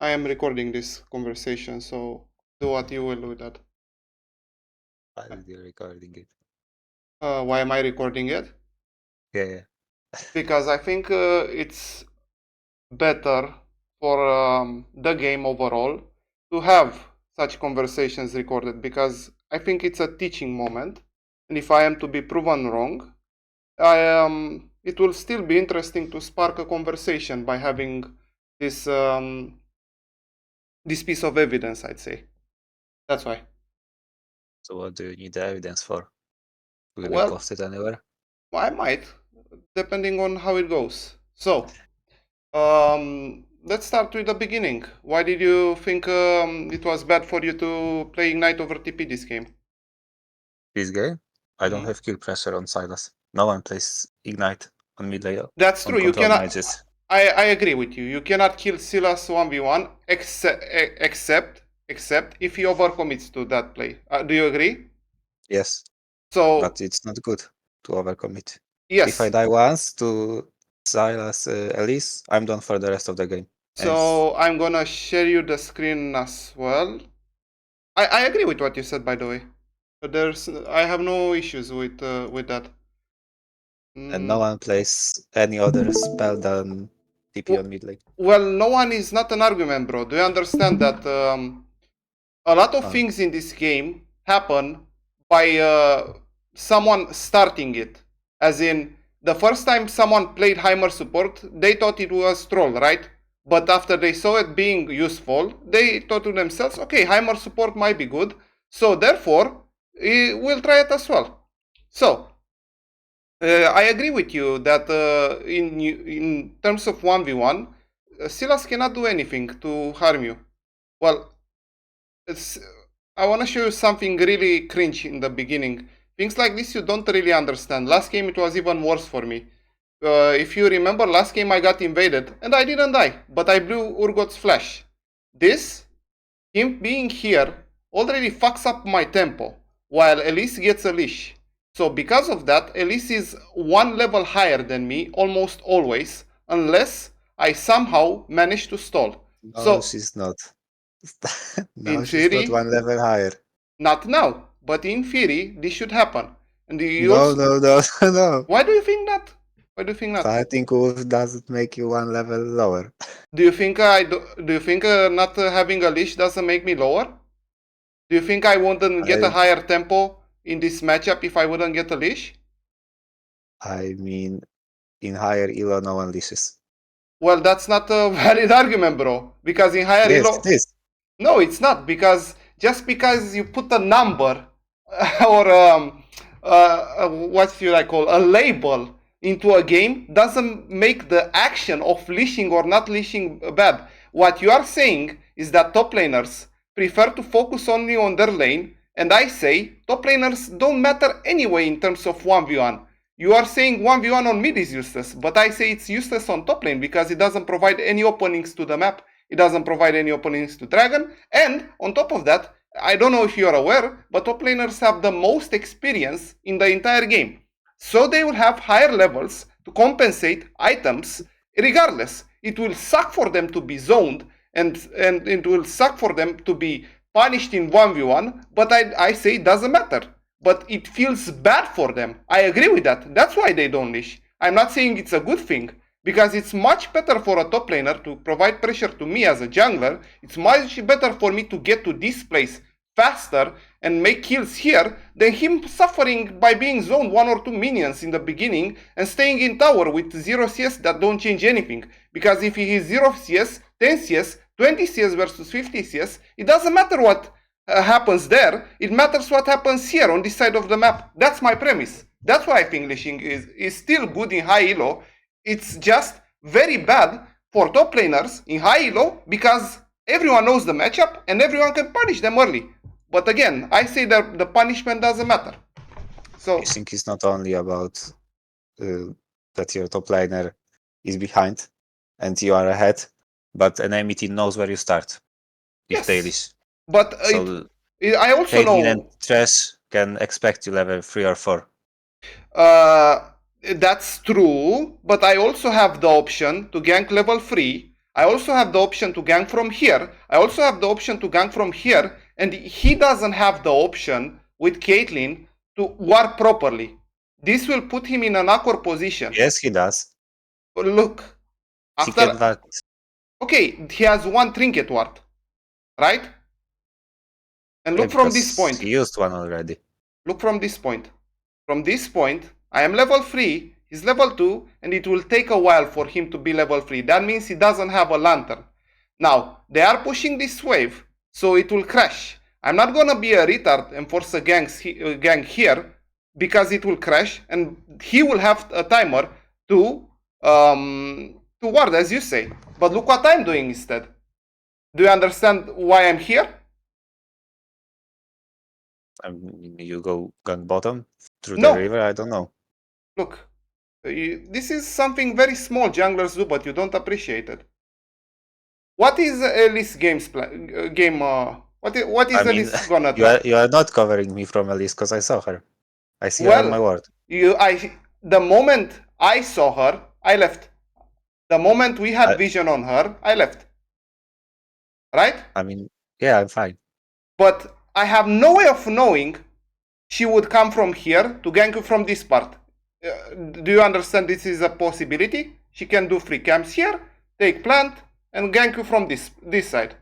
I am recording this conversation, so do what you will with that. Why did you recording it? Why am I recording it? Yeah. Because I think it's better for the game overall to have such conversations recorded, because I think it's a teaching moment, and if I am to be proven wrong, it will still be interesting to spark a conversation by having this this piece of evidence, I'd say. That's why. So what do you need the evidence for? Will you Well, post it anywhere? I might, depending on how it goes. So, let's start with the beginning. Why did you think it was bad for you to play Ignite over TP this game? This game? I don't have kill pressure on Silas. No one plays Ignite on mid layer. That's On true. You control cannot. mages. I agree with you. You cannot kill Silas 1v1 except if he overcommits to that play. Do you agree? Yes. So But it's not good to overcommit. If I yes. die once to Silas Elise, I'm done for the rest of the game. So I'm gonna share you the screen as well. I agree with what you said, by the way. I have no issues with that. And no one plays any other spell than TP on mid lane. Well, no one is not an argument, bro. Do you understand that a lot of Oh. things in this game happen by someone starting it? As in, the first time someone played Heimer support, they thought it was troll, right? But after they saw it being useful, they thought to themselves, okay, Heimer support might be good, so therefore, we'll try it as well. So, I agree with you that in terms of 1v1, Silas cannot do anything to harm you. Well, I want to show you something really cringe in the beginning. Things like this you don't really understand. Last game it was even worse for me. If you remember, last game I got invaded and I didn't die, but I blew Urgot's flash. This, him being here, already fucks up my tempo, while Elise gets a leash. So because of that, Elise is one level higher than me almost always, unless I somehow manage to stall. No, So she's not. in No, she's not theory, one level higher. not now, but in theory, this should happen. And you No, also, no. why do you think that? Why do you think that? Fighting Wolf doesn't make you one level lower. Do you think do you think not having a leash doesn't make me lower? Do you think I wouldn't get a higher tempo in this matchup if I wouldn't get a leash? I mean, in higher elo, no one leashes. Well, that's not a valid argument, bro. Because in higher Yes, elo, it is. no, it's not. Because just because you put a number or what should I call a label into a game doesn't make the action of leashing or not leashing bad. What you are saying is that top laners prefer to focus only on their lane, and I say top laners don't matter anyway in terms of 1v1. You are saying 1v1 on mid is useless, but I say it's useless on top lane because it doesn't provide any openings to the map. It doesn't provide any openings to Dragon, and on top of that, I don't know if you are aware, but top laners have the most experience in the entire game. So they will have higher levels to compensate items regardless. It will suck for them to be zoned, and it will suck for them to be punished in 1v1, but I say it doesn't matter. But it feels bad for them. I agree with that. That's why they don't leash. I'm not saying it's a good thing, because it's much better for a top laner to provide pressure to me as a jungler. It's much better for me to get to this place faster and make kills here than him suffering by being zoned 1 or 2 minions in the beginning and staying in tower with 0 CS that don't change anything. Because if he is 0 CS, 10 CS, 20 CS versus 50 CS, it doesn't matter what happens there, it matters what happens here on this side of the map. That's my premise. That's why I think leashing is still good in high elo. It's just very bad for top laners in high elo because everyone knows the matchup and everyone can punish them early. But again, I say that the punishment doesn't matter. So I think it's not only about that your top laner is behind and you are ahead, but an enemy team knows where you start if they leash. But So I also Caitlyn know and Trash can expect you level 3 or 4. That's true, but I also have the option to gank level 3. I also have the option to gank from here. I also have the option to gank from here, and he doesn't have the option with Caitlyn to ward properly. This will put him in an awkward position. Yes, he does. Look, He can ward. okay, he has one trinket ward, right? And look from this point. He used one already. Look from this point. From this point, I am level 3, he's level 2, and it will take a while for him to be level 3. That means he doesn't have a lantern. Now, they are pushing this wave, so it will crash. I'm not gonna be a retard and force a gank here, because it will crash, and he will have a timer to ward, as you say. But look what I'm doing instead. Do you understand why I'm here? You go gank bottom through the river? I don't know. Look, this is something very small junglers do, but you don't appreciate it. What is Elise game's game? What is Elise gonna do? You are not covering me from Elise because I saw her. I see her on my ward. The moment I saw her, I left. The moment we had vision on her, I left. Right? I mean, yeah, I'm fine. But I have no way of knowing she would come from here to gank you from this part. Do you understand this is a possibility? She can do free camps here, take plant, and gank you from this side.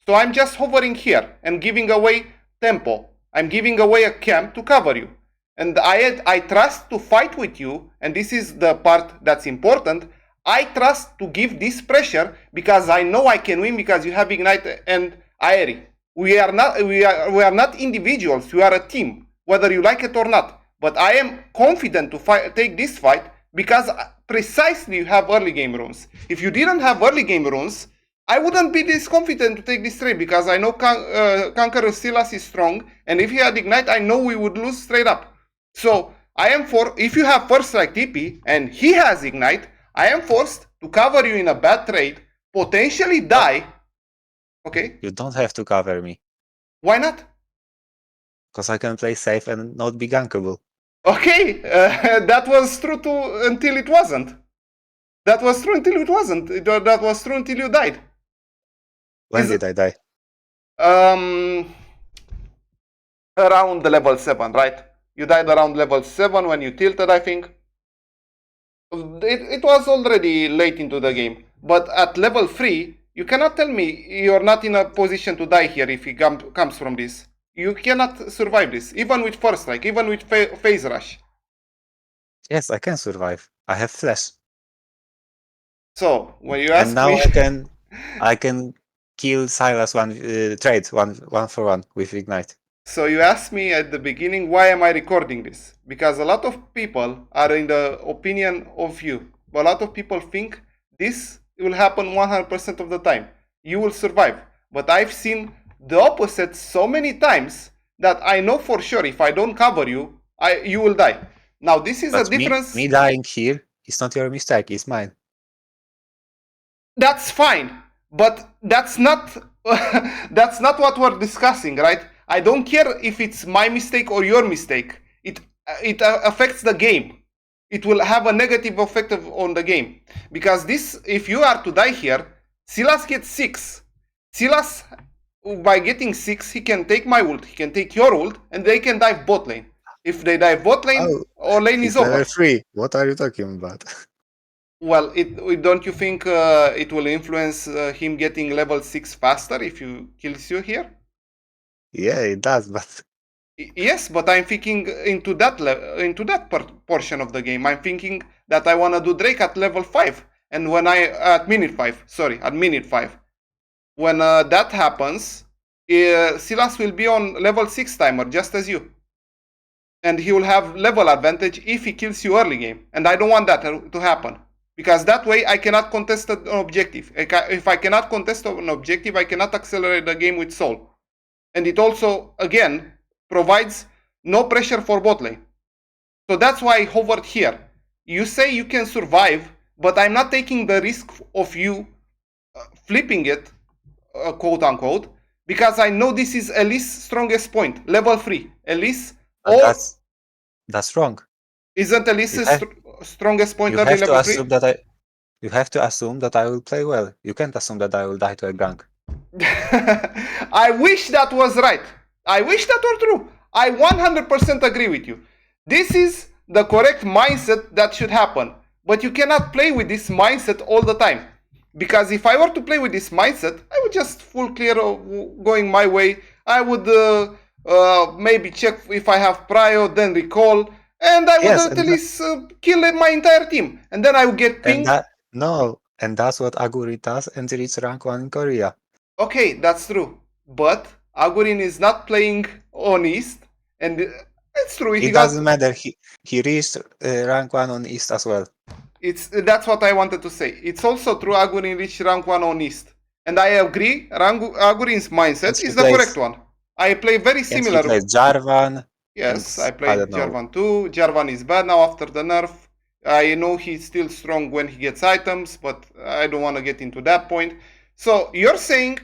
So I'm just hovering here and giving away tempo. I'm giving away a camp to cover you. And I trust to fight with you, and this is the part that's important. I trust to give this pressure because I know I can win because you have Ignite and Aerie. We are not individuals, we are a team, whether you like it or not. But I am confident to take this fight because precisely you have early game runes. If you didn't have early game runes, I wouldn't be this confident to take this trade because I know Conqueror Silas is strong, and if he had Ignite, I know we would lose straight up. So I am if you have first strike TP and he has Ignite, I am forced to cover you in a bad trade, potentially die. Okay? You don't have to cover me. Why not? Because I can play safe and not be gankable. Okay, that was true until it wasn't. That was true until it wasn't. That was true until you died. When did I die? Around the level 7, right? You died around level 7 when you tilted, I think. It was already late into the game. But at level 3, you cannot tell me you're not in a position to die here if he comes from this. You cannot survive this, even with first strike, even with phase rush. Yes, I can survive. I have flash. So when you ask and now me, I can kill Silas trade one for one with Ignite. So you asked me at the beginning, why am I recording this? Because a lot of people are in the opinion of you. A lot of people think this will happen 100% of the time. You will survive. But I've seen the opposite so many times that I know for sure if I don't cover you, you will die. Now this is a difference. Me dying here is not your mistake, it's mine. That's fine, but that's not that's not what we're discussing, right? I don't care if it's my mistake or your mistake. It affects the game. It will have a negative effect on the game. Because this, if you are to die here, Silas gets 6. Silas, by getting 6, he can take my ult, he can take your ult, and they can dive bot lane. If they dive bot lane, or lane is over. Level 3. What are you talking about? Well, don't you think it will influence him getting level 6 faster if he kills you here? Yeah, it does, but... Yes, but I'm thinking into that portion of the game. I'm thinking that I want to do Drake at level 5. And when at minute 5. When that happens, Silas will be on level 6 timer, just as you. And he will have level advantage if he kills you early game. And I don't want that to happen. Because that way I cannot contest an objective. If I cannot contest an objective, I cannot accelerate the game with Soul. And it also, again, provides no pressure for bot lane. So that's why I hovered here. You say you can survive, but I'm not taking the risk of you flipping it, quote unquote, because I know this is Elise's strongest point, level 3. Elise, that's wrong. Isn't Elise's strongest point early level 3? You have to assume that I will play well. You can't assume that I will die to a gank. I wish that was right. I wish that were true. I 100% agree with you. This is the correct mindset that should happen. But you cannot play with this mindset all the time. Because if I were to play with this mindset, I would just full clear going my way. I would maybe check if I have prio, then recall, and I would at least kill my entire team. And then I would get pinged. And that's what Aguri does and reach rank 1 in Korea. Okay, that's true. But Agurin is not playing on East, and it's true. It doesn't matter. He reached rank 1 on East as well. That's what I wanted to say. It's also true Agurin reached rank 1 on East. And I agree, Agurin's mindset is the correct one. I play very similar. He plays Jarvan. Yes, I played Jarvan too. Jarvan is bad now after the nerf. I know he's still strong when he gets items, but I don't want to get into that point. So you're saying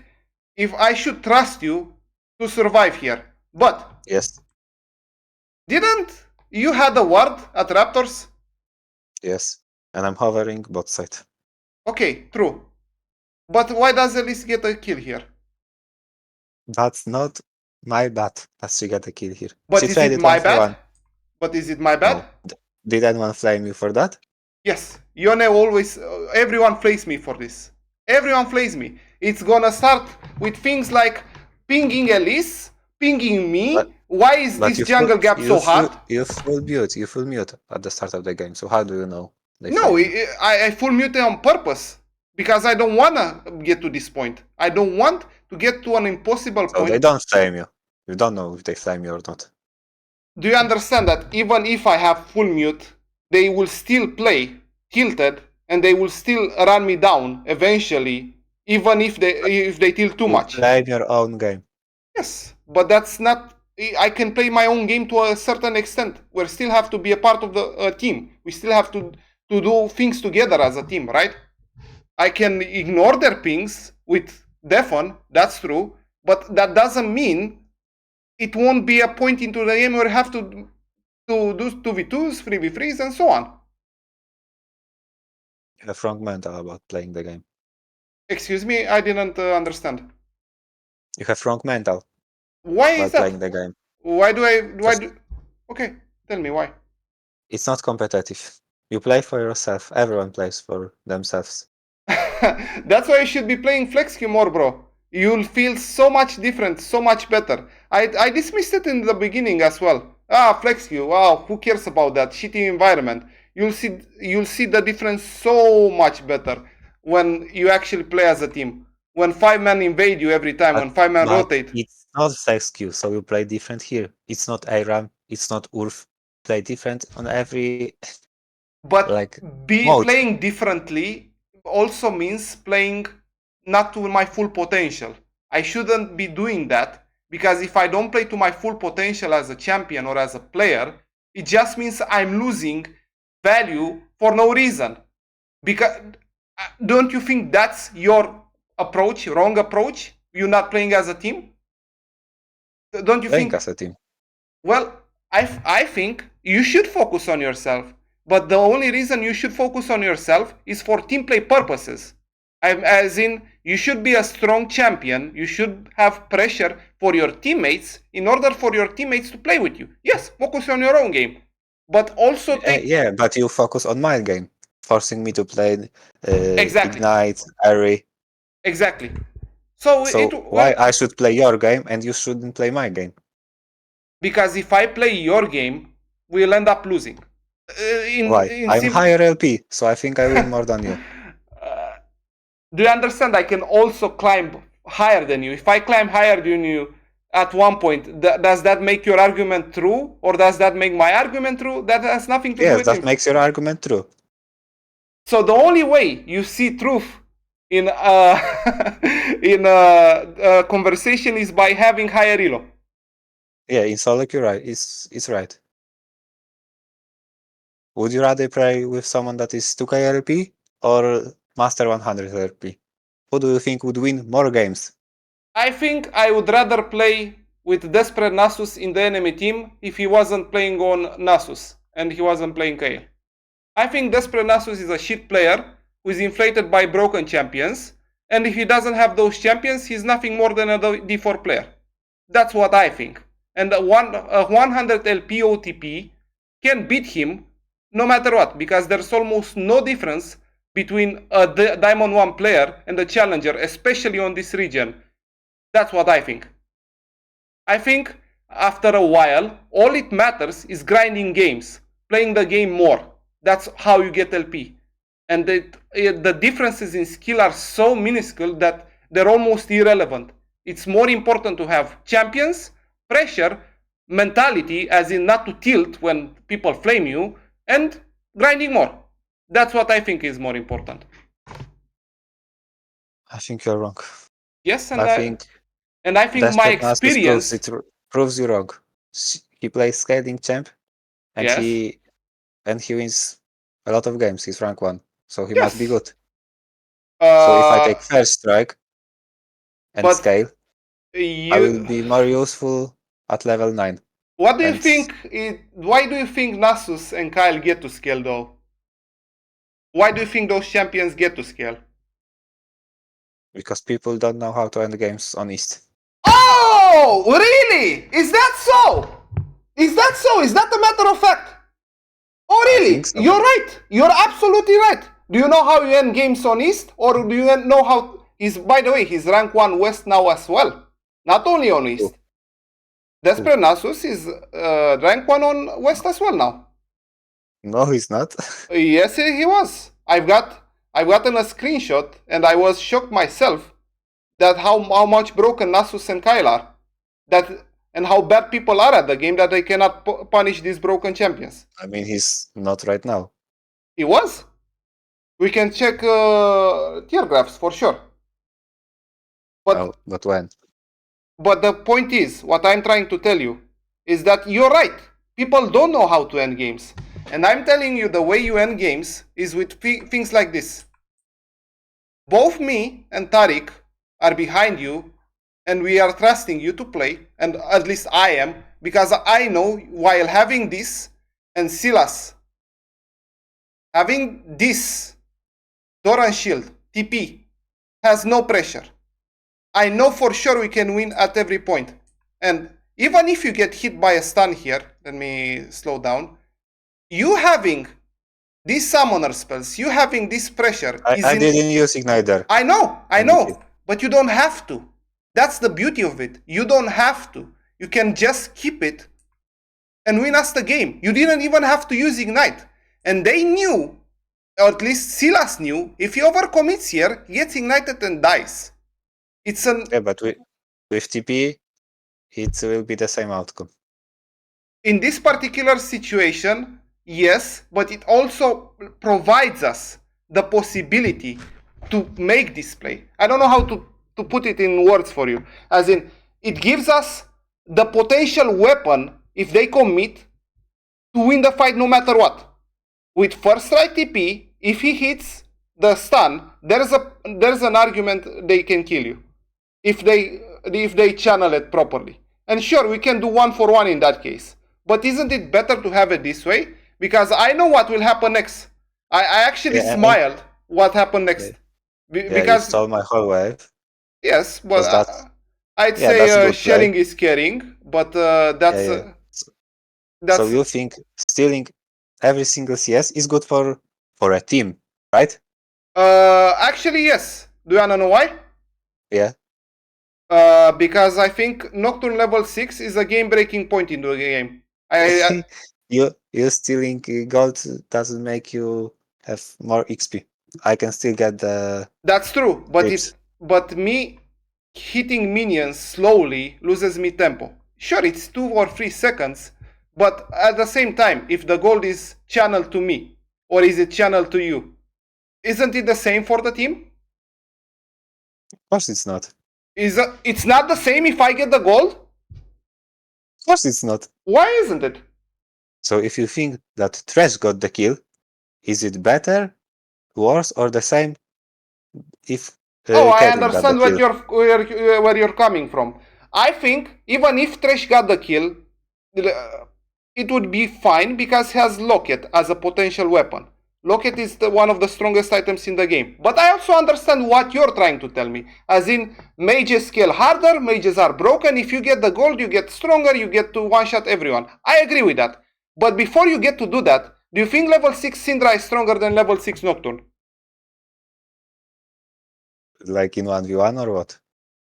if I should trust you to survive here. But yes, didn't you had a ward at Raptors? Yes, and I'm hovering bot side. Okay, true. But why does Elise get a kill here? That's not my bad that she got a kill here. But is it my bad? But is it my bad? No. Did anyone flame you for that? Yes. Yone always, everyone flays me for this. Everyone flays me. It's gonna start with things like pinging Elise, pinging me. Why is this jungle gap so hard? You full mute at the start of the game. So how do you know? No, I full mute on purpose. Because I don't wanna get to this point. I don't want to get to an impossible point. They don't flame you. You don't know if they flame you or not. Do you understand that even if I have full mute, they will still play tilted and they will still run me down eventually, even if they tilt too much. Play your own game. Yes, but that's not. I can play my own game to a certain extent. We still have to be a part of the team. We still have to do things together as a team, right? I can ignore their pings with Defon, that's true, but that doesn't mean it won't be a point into the game where you have to do 2v2s, 3v3s, and so on. You have wrong mental about playing the game. Excuse me, I didn't understand. You have wrong mental. Why is that? Playing the game. Okay, tell me why. It's not competitive. You play for yourself. Everyone plays for themselves. That's why you should be playing Flex Queue more, bro. You'll feel so much different, so much better. I dismissed it in the beginning as well. Flex Queue, wow, who cares about that shitty environment? You'll see the difference so much better when you actually play as a team. When 5-man invade you every time, when 5-man rotate. It's not Flex Queue, so you play different here. It's not ARAM, it's not URF. Play different on every. But playing differently also means playing not to my full potential. I shouldn't be doing that, because if I don't play to my full potential as a champion or as a player, it just means I'm losing value for no reason. Because don't you think that's your approach, wrong approach? You're not playing as a team? Don't you think? As a team. Well, I think you should focus on yourself. But the only reason you should focus on yourself is for team play purposes. As in, you should be a strong champion. You should have pressure for your teammates in order for your teammates to play with you. Yes, focus on your own game. But also yeah, but you focus on my game, forcing me to play exactly. Ignite, Airy. Exactly. So why I should play your game and you shouldn't play my game? Because if I play your game, we'll end up losing. Why? I'm higher LP, so I think I win more than you. Do you understand? I can also climb higher than you. If I climb higher than you at one point, does that make your argument true? Or does that make my argument true? That has nothing to do with it. Yes, that makes your argument true. So the only way you see truth in in a conversation is by having higher elo. Yeah, in solo you're right. It's right. Would you rather play with someone that is 2k LP or Master 100 LP? Who do you think would win more games? I think I would rather play with Desperate Nasus in the enemy team if he wasn't playing on Nasus and he wasn't playing Kayle. I think Desperate Nasus is a shit player who's inflated by broken champions. And if he doesn't have those champions, he's nothing more than a D4 player. That's what I think. And a 100 LP OTP can beat him no matter what, because there's almost no difference between a Diamond 1 player and a challenger, especially on this region. That's what I think. I think after a while, all it matters is grinding games, playing the game more. That's how you get LP. And the differences in skill are so minuscule that they're almost irrelevant. It's more important to have champions, pressure, mentality, as in not to tilt when people flame you, and grinding more. That's what I think is more important. I think you're wrong. Yes, and I think my experience proves you wrong. He plays scaling champ, and yes. he wins a lot of games. He's rank 1, so he Yes. must be good. So if I take first strike and scale, I will be more useful at level 9. What do you think? Why do you think Nasus and Kyle get to scale though? Why do you think those champions get to scale? Because people don't know how to end games on East. Oh, really? Is that so? Is that so? Is that a matter of fact? Oh, really? So. You're right. You're absolutely right. Do you know how you end games on East? Or do you know how by the way, he's rank 1 West now as well. Not only on East. Despre Nasus is rank 1 on West as well now. No, he's not. Yes, he was. I've gotten a screenshot, and I was shocked myself that how much broken Nasus and Kyle are, and how bad people are at the game that they cannot punish these broken champions. I mean, he's not right now. He was. We can check tier graphs for sure. But when? But the point is, what I'm trying to tell you is that you're right. People don't know how to end games. And I'm telling you, the way you end games is with things like this. Both me and Tariq are behind you, and we are trusting you to play, and at least I am, because I know while having this and Silas, having this Doran Shield, TP, has no pressure. I know for sure we can win at every point. And even if you get hit by a stun here, let me slow down, you having these summoner spells, you having this pressure. I didn't use Ignite there. I know, but you don't have to. That's the beauty of it. You don't have to. You can just keep it and win us the game. You didn't even have to use Ignite. And they knew, or at least Silas knew, if he overcommits here, he gets ignited and dies. Yeah, but with TP, it will be the same outcome. In this particular situation, yes, but it also provides us the possibility to make this play. I don't know how to put it in words for you. As in, it gives us the potential weapon, if they commit, to win the fight no matter what. With first strike TP, if he hits the stun, there's an argument they can kill you. If they channel it properly. And sure, we can do 1-for-1 in that case. But isn't it better to have it this way? Because I know what will happen next. I actually smiled what happened next. Because you stole my whole wave. Yes, but I'd say sharing is caring. But that's... So you think stealing every single CS is good for a team, right? Actually, yes. Do you wanna know why? Yeah. Because I think Nocturne level 6 is a game-breaking point in the game. You stealing gold doesn't make you have more XP. I can still get the... That's true, but me hitting minions slowly loses me tempo. Sure, it's 2 or 3 seconds, but at the same time, if the gold is channeled to me, or is it channeled to you, isn't it the same for the team? Of course it's not. It's not the same if I get the gold? Of course it's not. Why isn't it? So if you think that Thresh got the kill, is it better, worse, or the same if I understand where you're coming from. I think even if Thresh got the kill, it would be fine because he has Locket as a potential weapon. Locket is one of the strongest items in the game. But I also understand what you're trying to tell me. As in, mages scale harder, mages are broken. If you get the gold, you get stronger, you get to one-shot everyone. I agree with that. But before you get to do that, do you think level 6 Syndra is stronger than level 6 Nocturne? Like in 1v1 or what?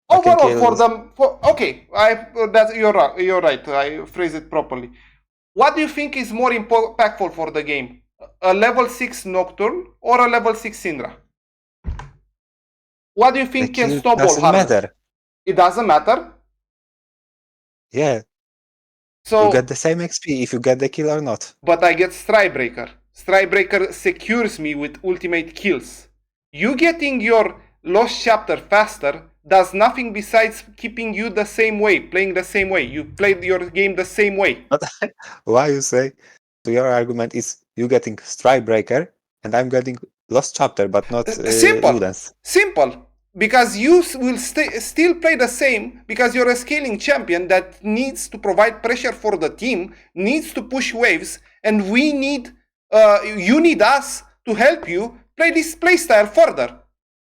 Overall, for them, okay, you're right. I phrase it properly. What do you think is more impactful for the game? A level 6 Nocturne or a level 6 Syndra? What do you think can snowball doesn't harder? matter. It doesn't matter? Yeah. So you get the same XP if you get the kill or not. But I get Strikebreaker. Strikebreaker secures me with ultimate kills. You getting your Lost Chapter faster does nothing besides keeping you the same way, playing the same way. You played your game the same way. But why you say, to your argument is you getting Strikebreaker and I'm getting Lost Chapter, but not Ludens. Simple. Because you will still play the same, because you're a scaling champion that needs to provide pressure for the team, needs to push waves, and we need, you need us to help you play this playstyle further.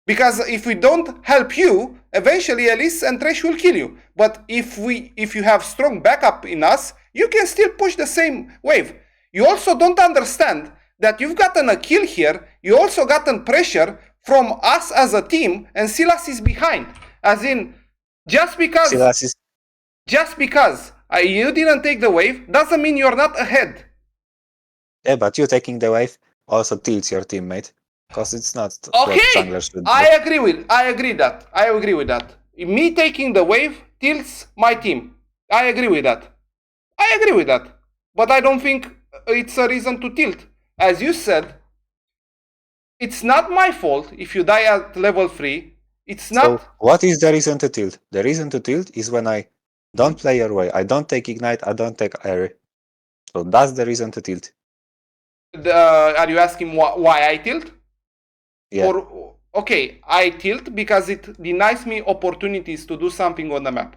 Because if we don't help you, eventually Elise and Thresh will kill you. But if you have strong backup in us, you can still push the same wave. You also don't understand that you've gotten a kill here, you also gotten pressure from us as a team, and Silas is behind. As in, just because you didn't take the wave doesn't mean you're not ahead. Yeah, but you taking the wave also tilts your teammate, because it's not okay. what junglers should do. I agree with that. Me taking the wave tilts my team. I agree with that. But I don't think it's a reason to tilt. As you said, it's not my fault if you die at level 3. It's not. So what is the reason to tilt? The reason to tilt is when I don't play your way. I don't take Ignite, I don't take Airy. So that's the reason to tilt. Are you asking why I tilt? Yeah. Okay, I tilt because it denies me opportunities to do something on the map.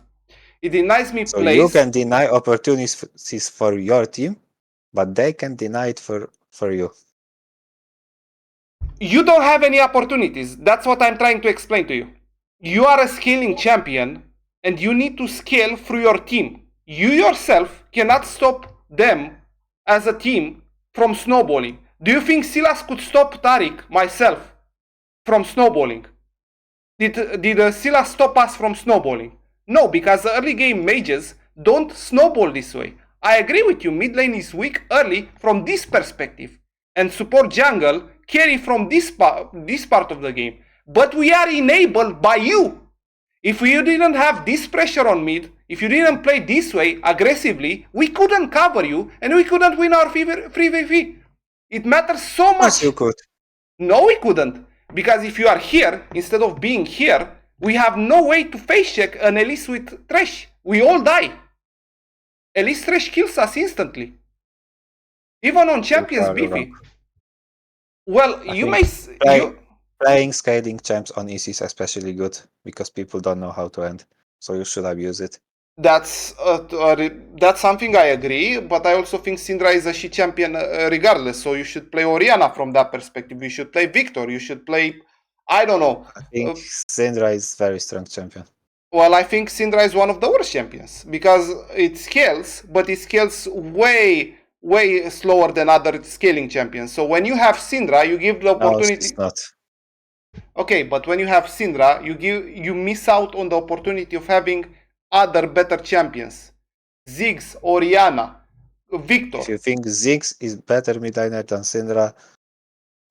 It denies me so plays. You can deny opportunities for your team, but they can deny it for you. You don't have any opportunities. That's what I'm trying to explain to you. You are a scaling champion, and you need to scale through your team. You yourself cannot stop them as a team from snowballing. Do you think Silas could stop Tariq, myself, from snowballing? Did Silas stop us from snowballing? No, because the early game mages don't snowball this way. I agree with you, mid lane is weak early from this perspective, and support jungle carry from this part of the game. But we are enabled by you. If you didn't have this pressure on mid, if you didn't play this way aggressively, we couldn't cover you and we couldn't win our 3v3. It matters so much. Yes, you could. No, we couldn't. Because if you are here, instead of being here, we have no way to face check an Elise with Thresh. We all die. Elise Thresh kills us instantly. Even on champions beefy. Well, playing scaling champs on EC is especially good because people don't know how to end, so you should abuse it. That's something I agree, but I also think Syndra is a shit champion regardless, so you should play Orianna from that perspective. You should play Victor, you should play, I don't know. I think Syndra is very strong champion. Well, I think Syndra is one of the worst champions because it scales, but it scales way slower than other scaling champions. So when you have Syndra, you give the opportunity. No, it's not. Okay, but when you have Syndra, you miss out on the opportunity of having other better champions. Ziggs, Orianna, Victor. If you think Ziggs is better mid laner than Syndra,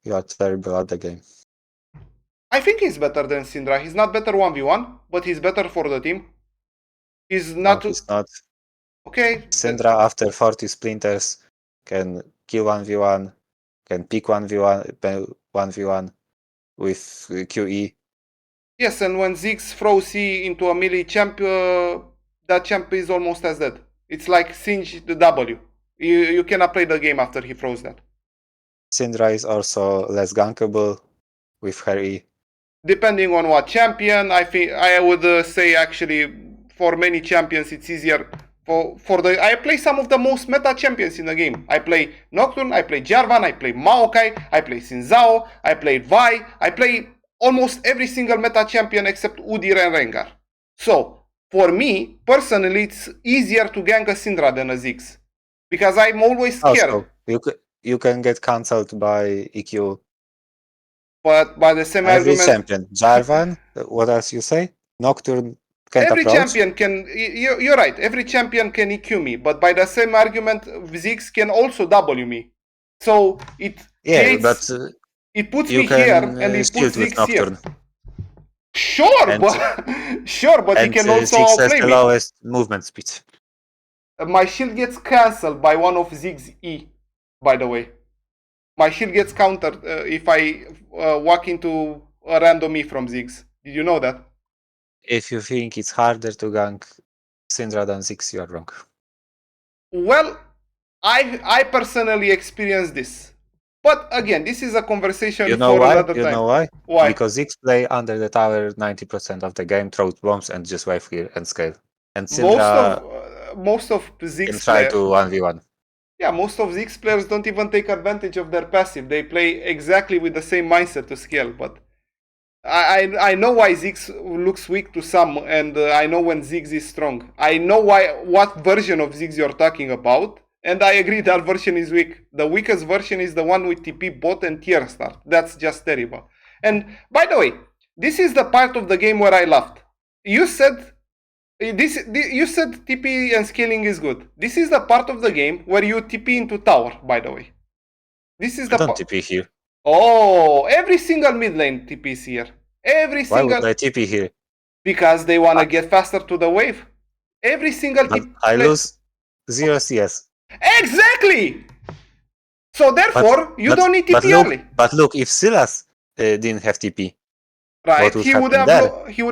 you are terrible at the game. I think he's better than Syndra. He's not better 1v1, but he's better for the team. He's not. No, he's not. Okay. Syndra after 40 splinters can kill 1v1, can pick 1v1 with QE. Yes, and when Ziggs throws E into a melee champ, that champ is almost as dead. It's like Singe the W. You cannot play the game after he throws that. Syndra is also less gankable with her E. Depending on what champion, I would say actually for many champions it's easier I play some of the most meta champions in the game. I play Nocturne, I play Jarvan, I play Maokai, I play Xin I play Vi, I play almost every single meta champion except Udyr and Rengar. So, for me, personally, it's easier to gank a Syndra than a Ziggs. Because I'm always scared. Also, you can get cancelled by EQ. But by the same Every argument... champion. Jarvan, what else you say? Nocturne can't every approach? champion can... You're right, every champion can EQ me. But by the same argument, Ziggs can also W me. So, it creates... it puts me here and it puts Ziggs here. Sure, and, but he can also outplay me. The lowest movement speed. My shield gets cancelled by one of Ziggs' E, by the way. My shield gets countered if I walk into a random E from Ziggs. Did you know that? If you think it's harder to gank Syndra than Ziggs, you are wrong. Well, I personally experienced this. But again, this is a conversation for another time. You know why? Why? Because Ziggs play under the tower 90% of the game, throw bombs and just wave here and scale. And Syndra most of Ziggs can try to 1v1. Yeah, most of Ziggs players don't even take advantage of their passive. They play exactly with the same mindset to scale. But I know why Ziggs looks weak to some, and I know when Ziggs is strong. I know what version of Ziggs you're talking about. And I agree that version is weak. The weakest version is the one with TP bot and tier start. That's just terrible. And by the way, this is the part of the game where I laughed. You said TP and scaling is good. This is the part of the game where you TP into tower, by the way. This is the don't TP here. Oh, every single mid lane TPs here. Why would I TP here? Because they want to get faster to the wave. Every single TP. I lose 0 CS. Exactly! So therefore, you don't need TP early. But look, if Sylas didn't have TP, right, he would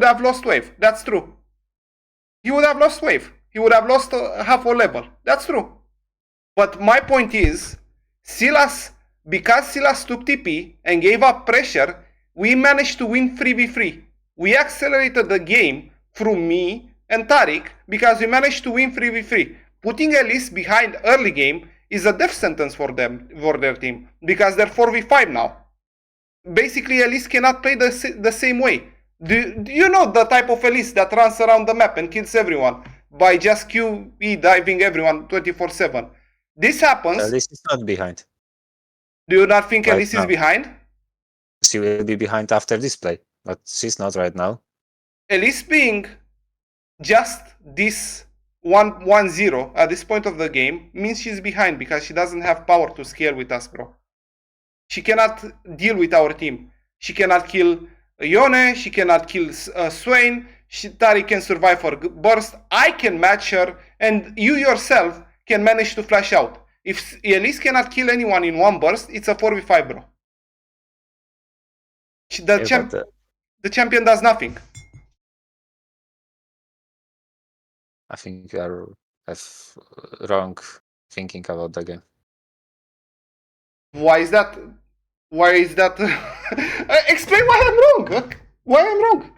have lost wave. That's true. He would have lost wave. He would have lost half a level. That's true. But my point is, because Sylas took TP and gave up pressure, we managed to win 3v3. We accelerated the game through me and Tariq because we managed to win 3v3. Putting Elise behind early game is a death sentence for their team, because they're 4v5 now. Basically, Elise cannot play the same way. Do you know the type of Elise that runs around the map and kills everyone by just QE diving everyone 24/7? This happens. Elise is not behind. Do you not think Elise is behind? She will be behind after this play, but she's not right now. Elise being just this 1-0 at this point of the game means she's behind because she doesn't have power to scale with us, bro. She cannot deal with our team. She cannot kill Yone, she cannot kill Swain, Tari can survive for burst, I can match her, and you yourself can manage to flash out. If Elise cannot kill anyone in one burst, it's a 4v5, bro. The champion does nothing. I think you are wrong thinking about the game. Why is that? Explain why I'm wrong. Why I'm wrong?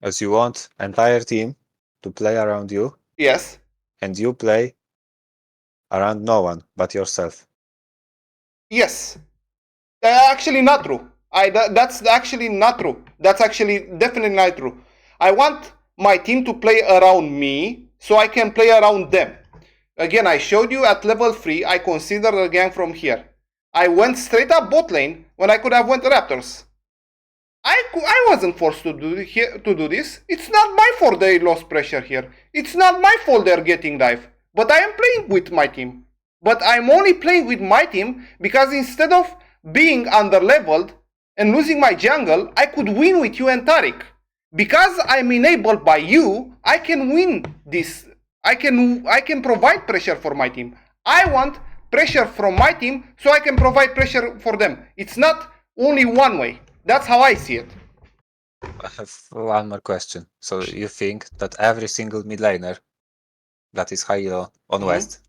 As you want entire team to play around you. Yes. And you play around no one but yourself. Yes. Actually not true. That's actually not true. That's actually definitely not true. I want my team to play around me so I can play around them. Again, I showed you at level 3, I considered a gang from here. I went straight up bot lane when I could have went Raptors. I wasn't forced to do this. It's not my fault they lost pressure here. It's not my fault they're getting dive. But I am playing with my team. But I'm only playing with my team because instead of being underleveled and losing my jungle, I could win with you and Tariq. Because I'm enabled by you, I can win this. I can provide pressure for my team. I want pressure from my team so I can provide pressure for them. It's not only one way. That's how I see it. I have one more question. So you think that every single mid laner that is high elo on West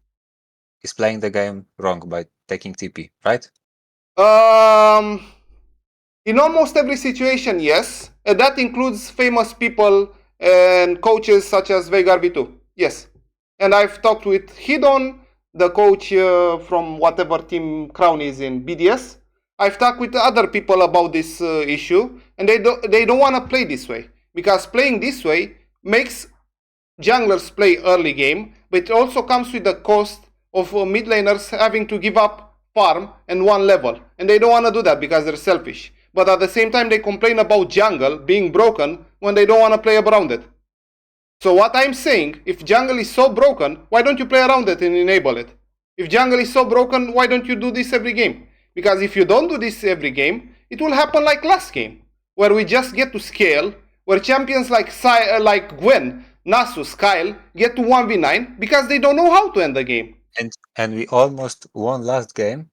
is playing the game wrong by taking TP, right? In almost every situation, yes. And that includes famous people and coaches such as Veigar V2. Yes. And I've talked with Hidon, the coach from whatever team Crown is in, BDS. I've talked with other people about this issue, and they don't want to play this way, because playing this way makes junglers play early game, but it also comes with the cost of mid laners having to give up farm and one level, and they don't want to do that because they're selfish. But at the same time, they complain about jungle being broken when they don't want to play around it. So what I'm saying, if jungle is so broken, why don't you play around it and enable it? If jungle is so broken, why don't you do this every game? Because if you don't do this every game, it will happen like last game, where we just get to scale, where champions like Gwen, Nasus, Kyle get to 1v9 because they don't know how to end the game. And we almost won last game.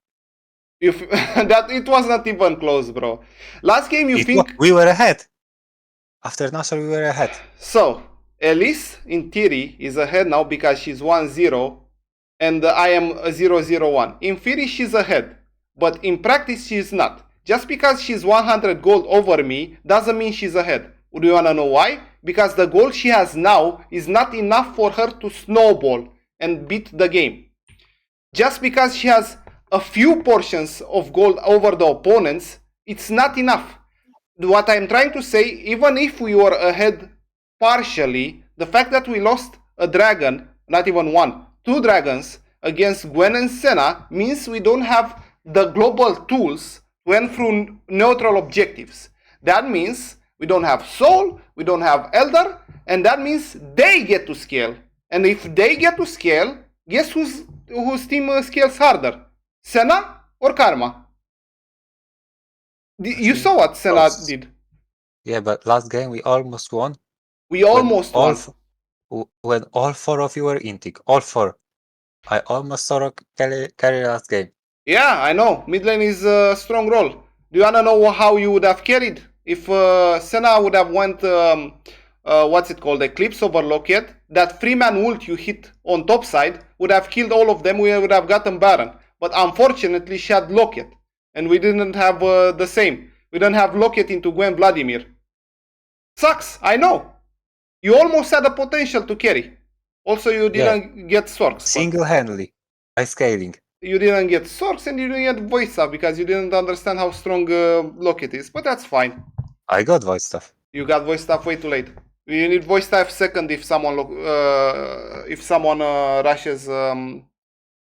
If that it was not even close, bro. Last game we were ahead. After Nasus, we were ahead. So Elise in theory is ahead now because she's 1-0 and I am a 0-0-1. In theory she's ahead, but in practice she's not. Just because she's 100 gold over me doesn't mean she's ahead. Do you wanna know why? Because the gold she has now is not enough for her to snowball and beat the game. Just because she has a few portions of gold over the opponents, it's not enough. What I'm trying to say, even if we were ahead partially, the fact that we lost a dragon, not even one, 2 dragons against Gwen and Senna means we don't have the global tools to win through neutral objectives. That means we don't have Soul, we don't have Elder, and that means they get to scale. And if they get to scale, guess whose team scales harder? Senna or Karma? You saw what Senna did. Yeah, but last game we almost won. We almost won. When all 4 of you were intic. All 4. I almost saw carry last game. Yeah, I know. Mid lane is a strong role. Do you wanna know how you would have carried? If Senna would have went, what's it called, Eclipse over Locket, that 3-man ult you hit on top side would have killed all of them, we would have gotten Baron. But unfortunately she had Locket, and we didn't have the same. We don't have Locket into Gwen Vladimir. Sucks, I know. You almost had the potential to carry. Also, you didn't get Sorks. Single-handedly, by scaling. You didn't get Sorks and you didn't get voice stuff because you didn't understand how strong Locket is. But that's fine. I got voice stuff. You got voice stuff way too late. You need voice stuff second if someone rushes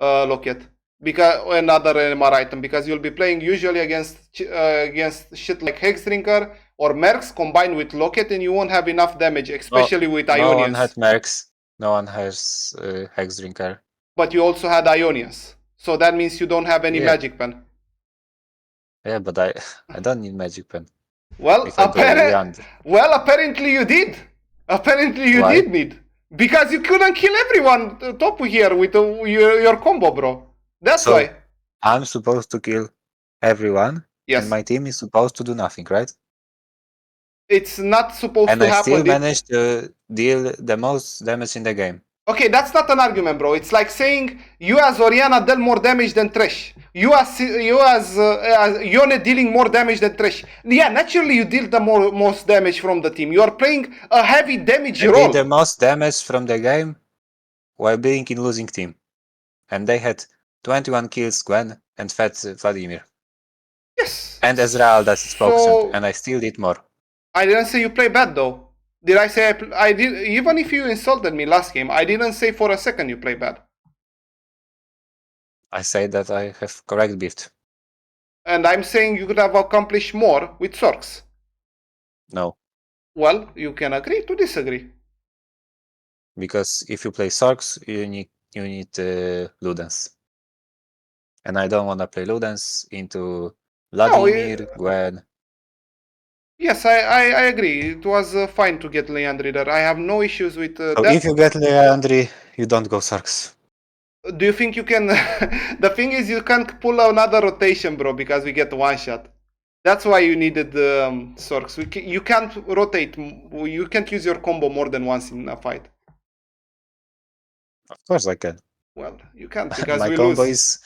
Locket. Because another MR item, because you'll be playing usually against shit like Hexdrinker or Mercs combined with Locket, and you won't have enough damage, especially with Ionians. No one had Mercs, no one has Hexdrinker. But you also had Ionians, so that means you don't have any magic pen. Yeah, but I don't need magic pen. Well, apparently you did. Apparently you did need, because you couldn't kill everyone top here with your combo, bro. That's why. I'm supposed to kill everyone, and my team is supposed to do nothing, right? It's not supposed to happen. And I still managed to deal the most damage in the game. Okay, that's not an argument, bro. It's like saying you as Orianna dealt more damage than Thresh. You as Yone dealing more damage than Thresh. Yeah, naturally you deal the most damage from the team. You are playing a heavy damage role. I did the most damage from the game while being in losing team. And they had 21 kills, Gwen, and fed Vladimir. Yes. And Ezreal, that's its focus, and I still did more. I didn't say you play bad, though. Did I say I did? Even if you insulted me last game, I didn't say for a second you play bad. I say that I have correct build. And I'm saying you could have accomplished more with Sorks. No. Well, you can agree to disagree. Because if you play Sorks, you need Ludens. And I don't want to play Ludens into Vladimir, Gwen. Yes, I agree. It was fine to get Leandri there. I have no issues with that. If you get Leandri, you don't go Sorks. Do you think you can... The thing is, you can't pull another rotation, bro, because we get one shot. That's why you needed Sorks. You can't rotate. You can't use your combo more than once in a fight. Of course I can. Well, you can't because my we combo lose. Is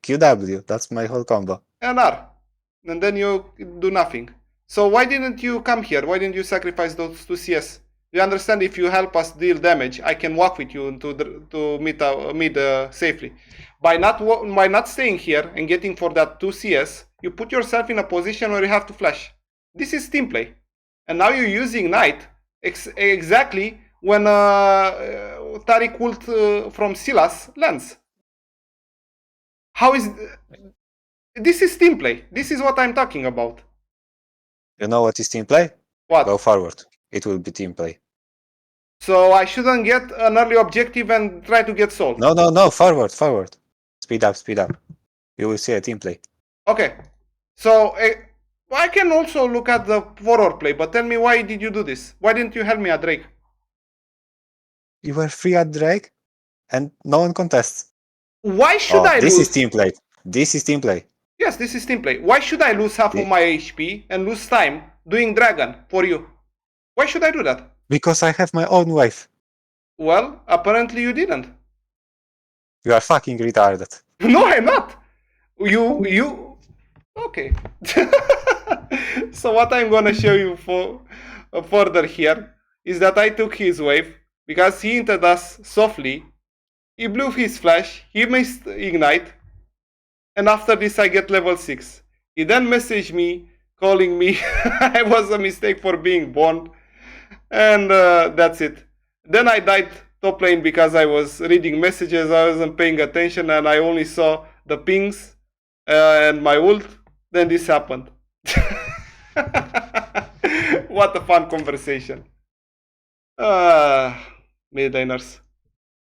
QW. That's my whole combo. And then you do nothing. So why didn't you come here? Why didn't you sacrifice those 2 CS? You understand? If you help us deal damage, I can walk with you to mid safely. By not staying here and getting for that 2 CS, you put yourself in a position where you have to flash. This is team play. And now you're using Knight exactly when Tariq ult from Silas lands. How is... This is team play. This is what I'm talking about. You know what is team play? What? Go forward. It will be team play. So I shouldn't get an early objective and try to get sold. No, forward. Speed up. You will see a team play. Okay. So I can also look at the forward play, but tell me, why did you do this? Why didn't you help me at Drake? You were free at Drake and no one contests. Why should I lose? This is team play. This is team play. Yes, this is team play. Why should I lose half of my HP and lose time doing Dragon for you? Why should I do that? Because I have my own wave. Well, apparently you didn't. You are fucking retarded. No, I'm not. You... Okay. So what I'm gonna show you for further here is that I took his wave because he entered us softly. He blew his flash. He missed ignite. And after this, I get level 6. He then messaged me, calling me I was a mistake for being born. And that's it. Then I died top lane because I was reading messages. I wasn't paying attention and I only saw the pings and my ult. Then this happened. What a fun conversation. Mid laners.